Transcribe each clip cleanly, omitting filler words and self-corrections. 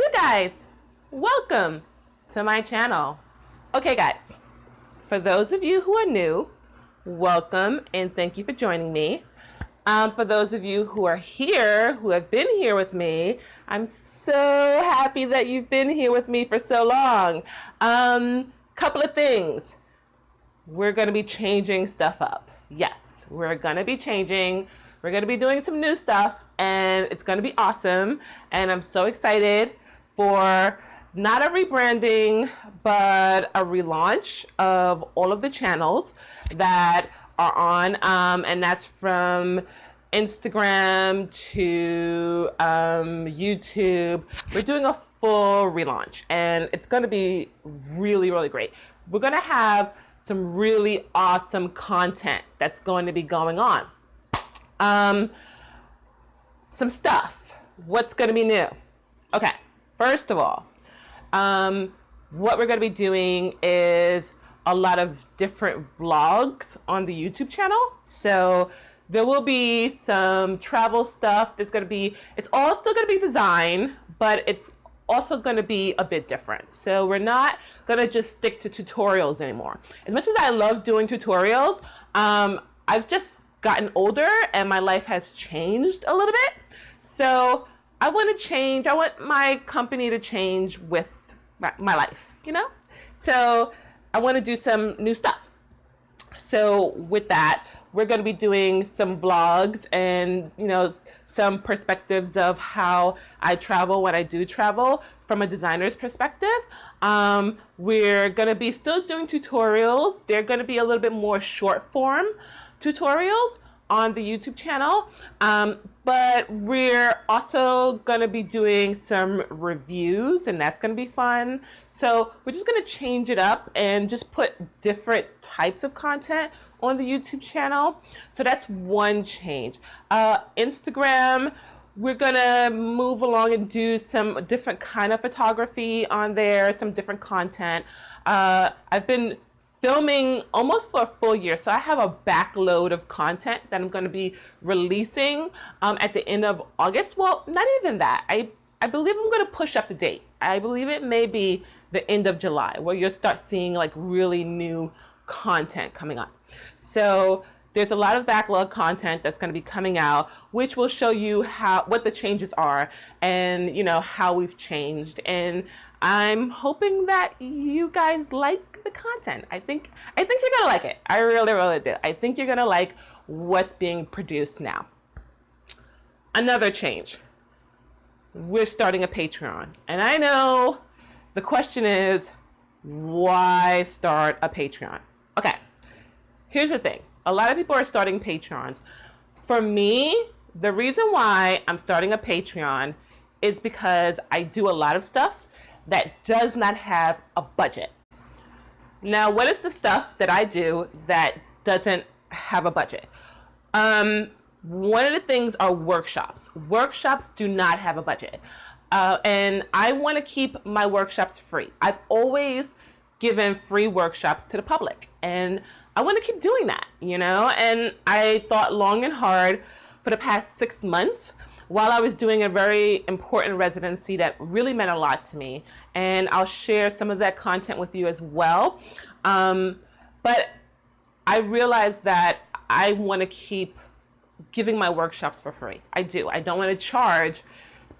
you guys, welcome to my channel. Okay guys, for those of you who are new, welcome and thank you for joining me. For those of you who are here, who have been here with me, I'm so happy that you've been here with me for so long. Couple of things. We're going to be changing stuff up. Yes, we're going to be changing. We're going to be doing some new stuff, and it's going to be awesome. And I'm so excited for not a rebranding, but a relaunch of all of the channels that are on, and that's from Instagram to YouTube. We're doing a full relaunch, and it's going to be really, really great. We're going to have some really awesome content that's going to be going on. Some stuff. What's going to be new? Okay, first of all, what we're going to be doing is a lot of different vlogs on the YouTube channel. So there will be some travel stuff. It's all still going to be design, but it's also going to be a bit different. So we're not going to just stick to tutorials anymore. As much as I love doing tutorials, I've just gotten older and my life has changed a little bit. So I want to change. I want my company to change with my life, you know? So I want to do some new stuff. So with that, we're going to be doing some vlogs and, you know, some perspectives of how I travel when I do travel from a designer's perspective. We're going to be still doing tutorials. They're going to be a little bit more short form tutorials on the YouTube channel, but we're also going to be doing some reviews, and that's going to be fun. So we're just going to change it up and just put different types of content on the YouTube channel. So that's one change. Instagram, we're going to move along and do some different kind of photography on there, some different content. I've been filming almost for a full year, so I have a backload of content that I'm going to be releasing at the end of August. Well, not even that. I believe I'm going to push up the date. I believe it may be the end of July where you'll start seeing like really new content coming on. So there's a lot of backlog content that's going to be coming out, which will show you what the changes are and, you know, how we've changed. And I'm hoping that you guys like the content. I think you're gonna like it. I really, really do. I think you're gonna like what's being produced now. Another change. We're starting a Patreon. And I know the question is, why start a Patreon? Okay, here's the thing. A lot of people are starting Patreons. For me, the reason why I'm starting a Patreon is because I do a lot of stuff that does not have a budget. Now, what is the stuff that I do that doesn't have a budget? One of the things are workshops. Workshops do not have a budget. And I want to keep my workshops free. I've always given free workshops to the public, and I want to keep doing that, you know? And I thought long and hard for the past 6 months while I was doing a very important residency that really meant a lot to me. And I'll share some of that content with you as well. But I realized that I want to keep giving my workshops for free. I do. I don't want to charge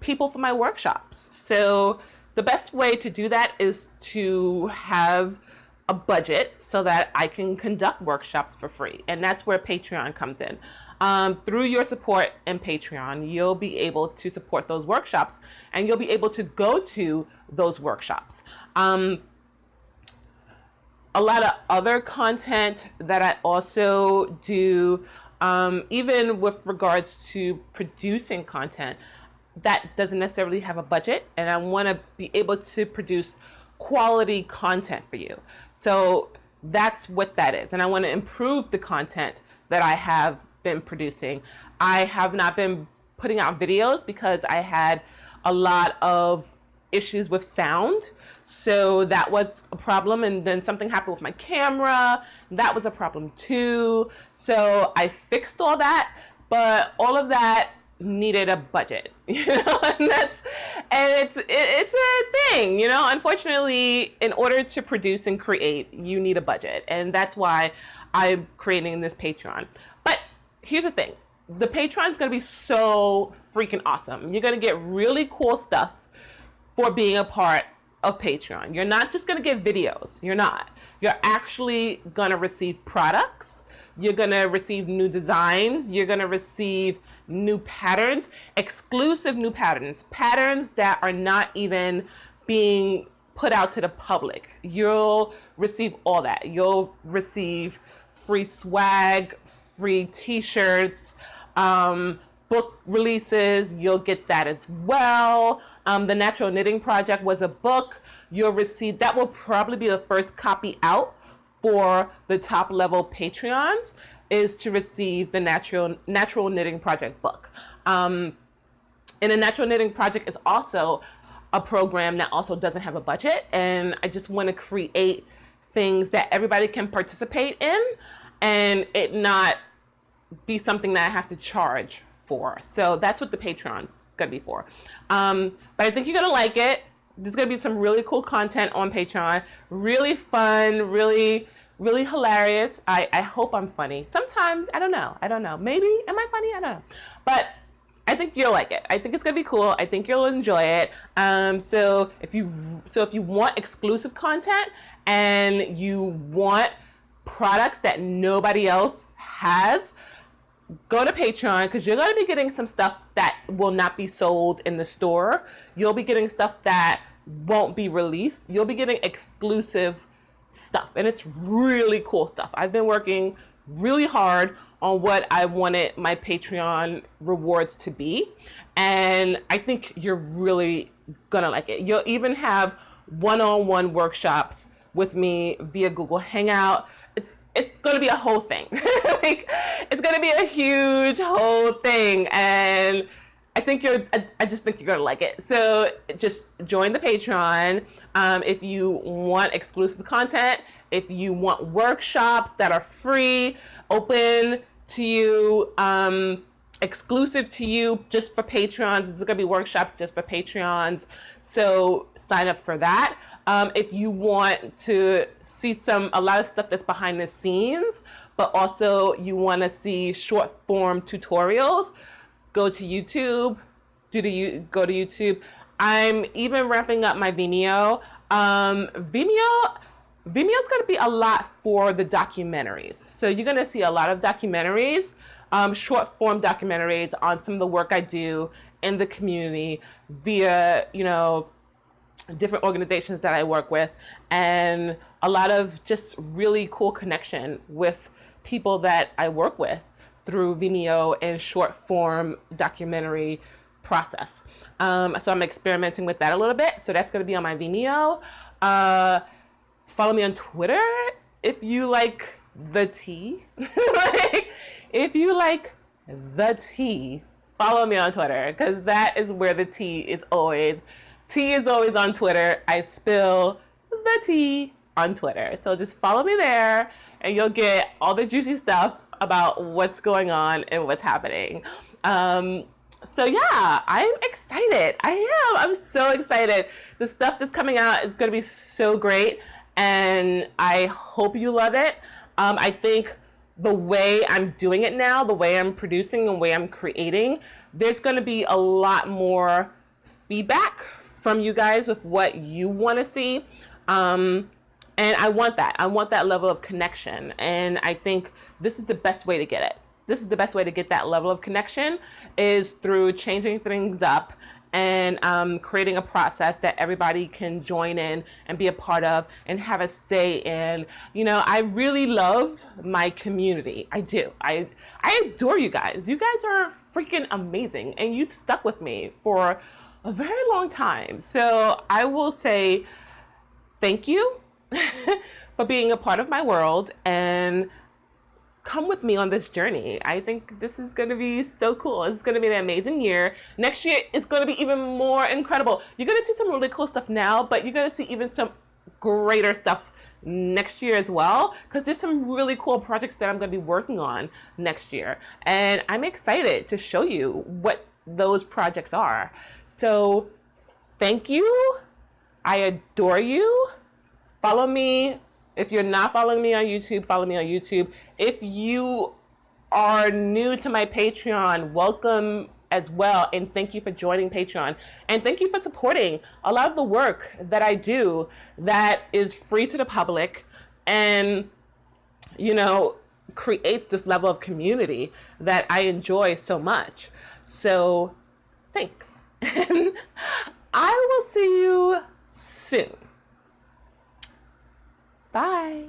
people for my workshops. So the best way to do that is to have a budget so that I can conduct workshops for free. And that's where Patreon comes in. Through your support in Patreon, you'll be able to support those workshops, and you'll be able to go to those workshops. A lot of other content that I also do, even with regards to producing content, that doesn't necessarily have a budget, and I want to be able to produce quality content for you. So that's what that is, and I want to improve the content that I have been producing. I have not been putting out videos because I had a lot of issues with sound, so that was a problem, and then something happened with my camera. That was a problem too. So I fixed all that, but all of that needed a budget, and it's a thing, unfortunately, in order to produce and create, you need a budget, and that's why I'm creating this Patreon. But here's the thing, the Patreon is going to be so freaking awesome. You're going to get really cool stuff for being a part of Patreon. You're not just going to get videos. You're actually going to receive products. You're going to receive new designs. You're going to receive new patterns, exclusive new patterns that are not even being put out to the public. You'll receive all that. You'll receive free swag, free t-shirts, book releases. You'll get that as well. The Natural Knitting Project was a book. You'll receive, that will probably be the first copy out for the top level Patreons, is to receive the Natural Knitting Project book. And the Natural Knitting Project is also a program that also doesn't have a budget, and I just want to create things that everybody can participate in and it not be something that I have to charge for. So that's what the Patreon's gonna be for. But I think you're gonna like it. There's gonna be some really cool content on Patreon, really fun, really hilarious. I hope I'm funny. Sometimes, I don't know. Maybe, am I funny? I don't know. But I think you'll like it. I think it's gonna be cool. I think you'll enjoy it. So if you want exclusive content and you want products that nobody else has, go to Patreon, because you're going to be getting some stuff that will not be sold in the store. You'll be getting stuff that won't be released. You'll be getting exclusive stuff, and it's really cool stuff. I've been working really hard on what I wanted my Patreon rewards to be, and I think you're really going to like it. You'll even have one-on-one workshops with me via Google Hangout. It's going to be a whole thing. It's going to be a huge whole thing, and I just think you're going to like it. So just join the Patreon. If you want exclusive content, if you want workshops that are free, open to you, exclusive to you, just for Patreons. There's going to be workshops just for Patreons. So sign up for that. If you want to see a lot of stuff that's behind the scenes, but also you want to see short form tutorials, go to YouTube. Go to YouTube. I'm even ramping up my Vimeo. Vimeo's going to be a lot for the documentaries. So you're going to see a lot of documentaries, short form documentaries on some of the work I do in the community via, different organizations that I work with, and a lot of just really cool connection with people that I work with through Vimeo and short form documentary process. So I'm experimenting with that a little bit. So that's going to be on my Vimeo. Follow me on Twitter if you like the tea. If you like the tea, follow me on Twitter, because that is where the tea is always. Tea is always on Twitter. I spill the tea on Twitter. So just follow me there, and you'll get all the juicy stuff about what's going on and what's happening. So yeah, I'm excited. I'm so excited. The stuff that's coming out is going to be so great, and I hope you love it. I think the way I'm doing it now, the way I'm producing, the way I'm creating, there's going to be a lot more feedback from you guys with what you want to see. And I want that. I want that level of connection. And I think this is the best way to get it. This is the best way to get that level of connection, is through changing things up and creating a process that everybody can join in and be a part of and have a say in. I really love my community. I do. I adore you guys. You guys are freaking amazing, and you stuck with me for a very long time. So I will say thank you for being a part of my world, and come with me on this journey. I think this is going to be so cool. It's going to be an amazing year. Next year is going to be even more incredible. You're going to see some really cool stuff now, but you're going to see even some greater stuff next year as well, because there's some really cool projects that I'm going to be working on next year, and I'm excited to show you what those projects are. So thank you. I adore you. Follow me. If you're not following me on YouTube, follow me on YouTube. If you are new to my Patreon, welcome as well, and thank you for joining Patreon, and thank you for supporting a lot of the work that I do that is free to the public and, you know, creates this level of community that I enjoy so much. So thanks, and I will see you soon. Bye.